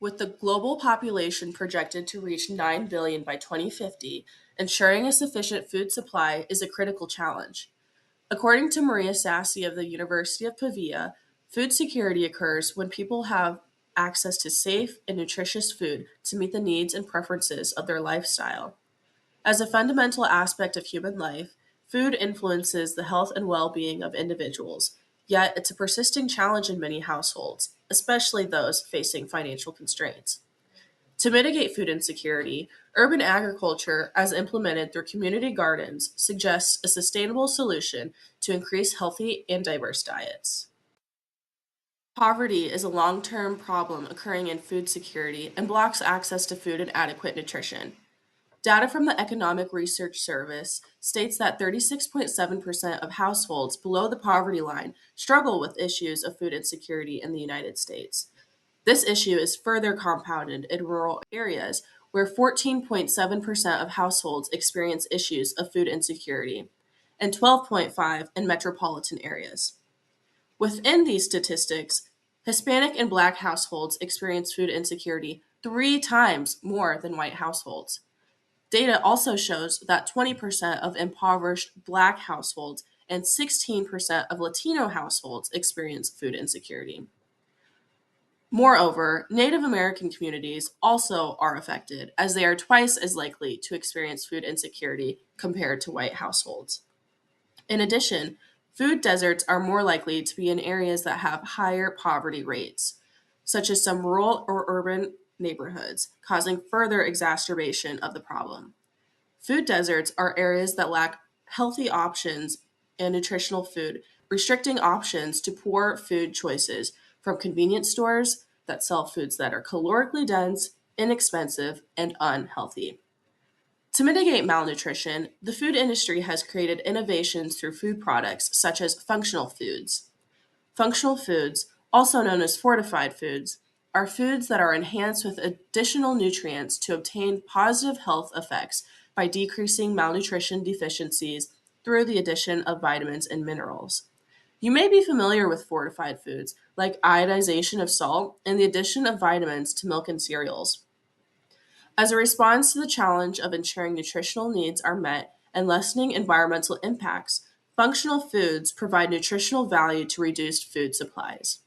With the global population projected to reach 9 billion by 2050, ensuring a sufficient food supply is a critical challenge. According to Maria Sassi of the University of Pavia, food security occurs when people have access to safe and nutritious food to meet the needs and preferences of their lifestyle. As a fundamental aspect of human life, food influences the health and well being of individuals, yet it's a persisting challenge in many households, especially those facing financial constraints. To mitigate food insecurity, urban agriculture, as implemented through community gardens, suggests a sustainable solution to increase healthy and diverse diets. Poverty is a long term problem occurring in food security and blocks access to food and adequate nutrition. Data from the Economic Research Service states that 36.7% of households below the poverty line struggle with issues of food insecurity in the United States. This issue is further compounded in rural areas where 14.7% of households experience issues of food insecurity and 12.5 in metropolitan areas. Within these statistics, Hispanic and Black households experience food insecurity 3 times more than white households. Data also shows that 20% of impoverished Black households and 16% of Latino households experience food insecurity. Moreover, Native American communities also are affected, as they are twice as likely to experience food insecurity compared to white households. In addition, food deserts are more likely to be in areas that have higher poverty rates, such as some rural or urban neighborhoods, causing further exacerbation of the problem. Food deserts are areas that lack healthy options and nutritional food, restricting options to poor food choices from convenience stores that sell foods that are calorically dense, inexpensive, and unhealthy. To mitigate malnutrition, the food industry has created innovations through food products such as functional foods. Functional foods, also known as fortified foods, are foods that are enhanced with additional nutrients to obtain positive health effects by decreasing malnutrition deficiencies through the addition of vitamins and minerals. You may be familiar with fortified foods, like iodization of salt and the addition of vitamins to milk and cereals. As a response to the challenge of ensuring nutritional needs are met and lessening environmental impacts, functional foods provide nutritional value to reduced food supplies.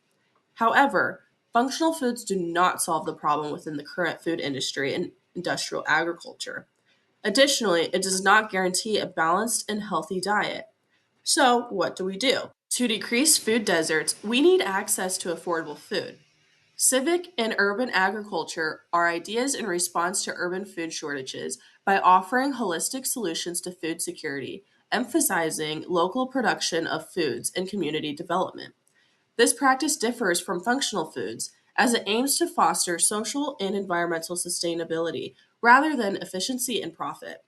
However, functional foods do not solve the problem within the current food industry and industrial agriculture. Additionally, it does not guarantee a balanced and healthy diet. So, what do we do? To decrease food deserts, we need access to affordable food. Civic and urban agriculture are ideas in response to urban food shortages by offering holistic solutions to food security, emphasizing local production of foods and community development. This practice differs from functional foods as it aims to foster social and environmental sustainability rather than efficiency and profit.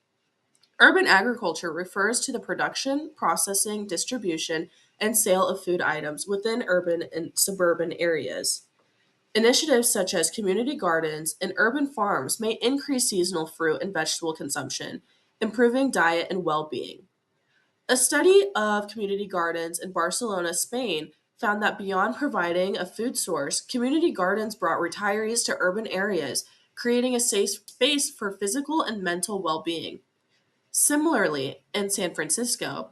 Urban agriculture refers to the production, processing, distribution, and sale of food items within urban and suburban areas. Initiatives such as community gardens and urban farms may increase seasonal fruit and vegetable consumption, improving diet and well being. A study of community gardens in Barcelona, Spain, found that beyond providing a food source, community gardens brought retirees to urban areas, creating a safe space for physical and mental well being. Similarly, in San Francisco,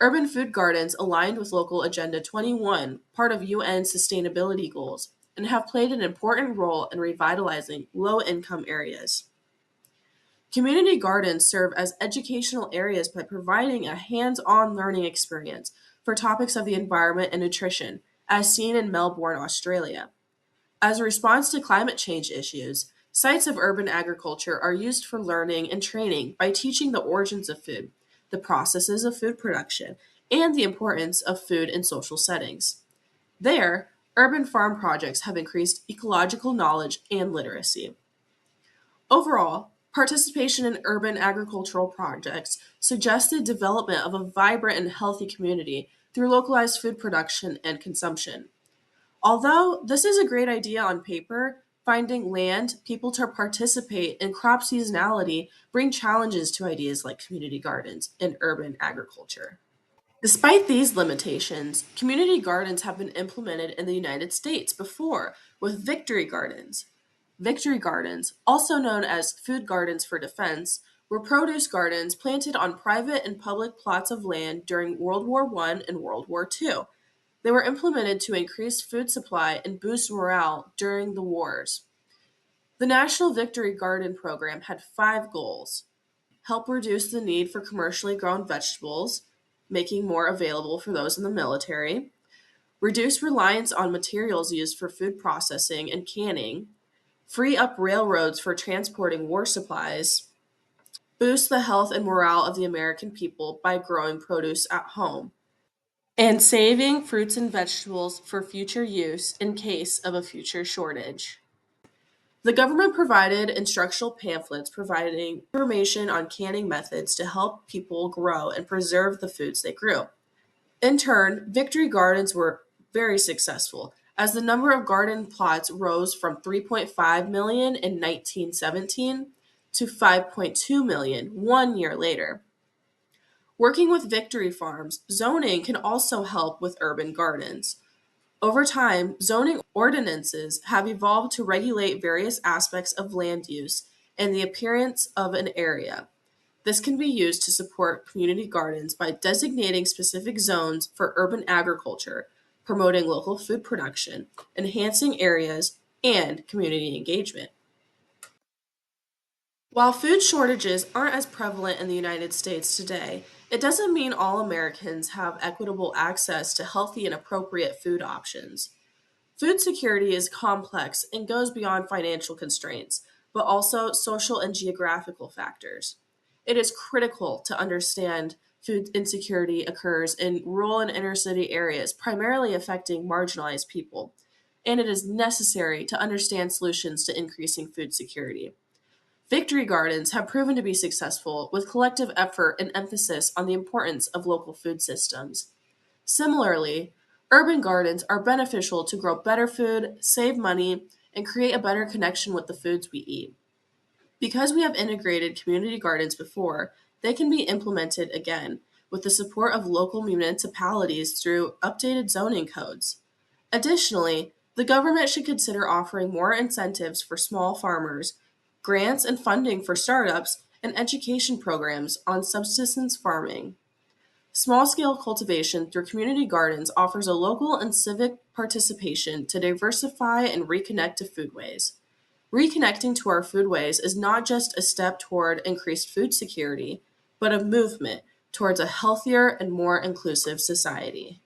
urban food gardens aligned with local Agenda 21, part of UN sustainability goals, and have played an important role in revitalizing low income areas. Community gardens serve as educational areas by providing a hands on learning experience for topics of the environment and nutrition, as seen in Melbourne, Australia. As a response to climate change issues, sites of urban agriculture are used for learning and training by teaching the origins of food, the processes of food production, and the importance of food in social settings. There, urban farm projects have increased ecological knowledge and literacy. Overall, participation in urban agricultural projects suggests the development of a vibrant and healthy community through localized food production and consumption. Although this is a great idea on paper, finding land, people to participate, and crop seasonality bring challenges to ideas like community gardens and urban agriculture. Despite these limitations, community gardens have been implemented in the United States before with victory gardens. Victory gardens, also known as food gardens for defense, were produce gardens planted on private and public plots of land during World War I and World War II. They were implemented to increase food supply and boost morale during the wars. The National Victory Garden program had five goals: help reduce the need for commercially grown vegetables, making more available for those in the military, reduce reliance on materials used for food processing and canning, free up railroads for transporting war supplies, boost the health and morale of the American people by growing produce at home, and saving fruits and vegetables for future use in case of a future shortage. The government provided instructional pamphlets providing information on canning methods to help people grow and preserve the foods they grew. In turn, victory gardens were very successful, as the number of garden plots rose from 3.5 million in 1917 to 5.2 million 1 year later. Working with victory farms, zoning can also help with urban gardens. Over time, zoning ordinances have evolved to regulate various aspects of land use and the appearance of an area. This can be used to support community gardens by designating specific zones for urban agriculture, promoting local food production, enhancing areas, and community engagement. While food shortages aren't as prevalent in the United States today, it doesn't mean all Americans have equitable access to healthy and appropriate food options. Food security is complex and goes beyond financial constraints, but also social and geographical factors. It is critical to understand food insecurity occurs in rural and inner city areas, primarily affecting marginalized people, and it is necessary to understand solutions to increasing food security. Victory gardens have proven to be successful with collective effort and emphasis on the importance of local food systems. Similarly, urban gardens are beneficial to grow better food, save money, and create a better connection with the foods we eat. Because we have integrated community gardens before, they can be implemented again with the support of local municipalities through updated zoning codes. Additionally, the government should consider offering more incentives for small farmers, grants and funding for startups, and education programs on subsistence farming. Small scale cultivation through community gardens offers a local and civic participation to diversify and reconnect to foodways. Reconnecting to our foodways is not just a step toward increased food security, but a movement towards a healthier and more inclusive society.